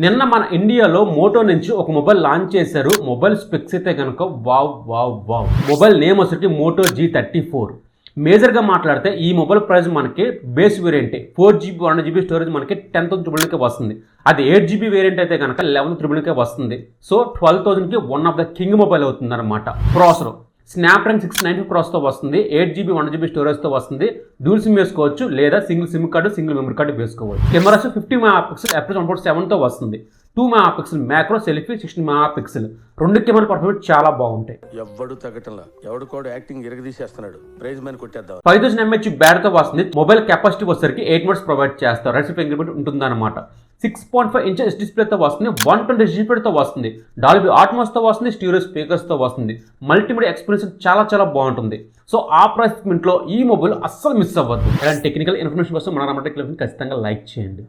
నిన్న మన ఇండియాలో మోటో నుంచి ఒక మొబైల్ లాంచ్ చేశారు. మొబైల్ స్పెక్స్ అయితే కనుక wow wow wow. Mobile name వచ్చి మోటో G34. మేజర్గా మాట్లాడితే ఈ మొబైల్ ప్రైస్ మనకి base variant 4GB 1GB storage మనకి 10,000 వస్తుంది. అది 8GB వేరియంట్ అయితే కనుక 11,000 వస్తుంది. సో 12,000కి one of the king mobile అవుతుంది అనమాట. ప్రాసెసర్ స్నాప్డ్రాగన్ 695 ప్రాసెసర్తో వస్తుంది. 8GB 1GB స్టోరేజ్తో వస్తుంది. డ్యూల్ సిమ్ వేసుకోవచ్చు లేదా single SIM card single memory card వేసుకోవచ్చు. కెమెరాస్ 50 మెగాపిక్సెల్ f/1.7తో వస్తుంది. 2 మెగాపిక్సెల్ మ్యాక్రో సెల్ఫీ 16 మెగాపిక్సెల్. రెండు కెమెరా పర్ఫార్మెన్స్ చాలా బాగుంటాయి. ఎవడు తగ్గటంలా ఎవడు కూడా యాక్టింగ్ ఇరగదీసేస్తున్నాడు. ప్రైజ్ మని కొట్టేద్దాం. 5000 mAh బ్యాటరీతో వస్తుంది. మొబైల్ కెపాసిటీ వచ్చేసరికి 8 వాట్స్ ప్రొవైడ్ చేస్తారు. రైట్ సైడ్ ఫింగర్ ప్రింట్ ఉంటుందన్నమాట. 6.5 ఇంచెస్ డిస్ప్లేతో వస్తుంది. 120 జీబీతో వస్తుంది. డాల్బీ అట్మాస్తో వస్తుంది. స్టీరియో స్పీకర్స్తో వస్తుంది. మల్టీమీడియా ఎక్స్పీరియన్స్ చాలా బాగుంటుంది. సో ఆ ప్రైస్ సెగ్మెంట్లో ఈ మొబైల్ అస్సలు మిస్ అవ్వద్దు. ఇలాంటి టెక్నికల్ ఇన్ఫర్మేషన్ కోసం మన రామటెక్ ఖచ్చితంగా లైక్ చేయండి.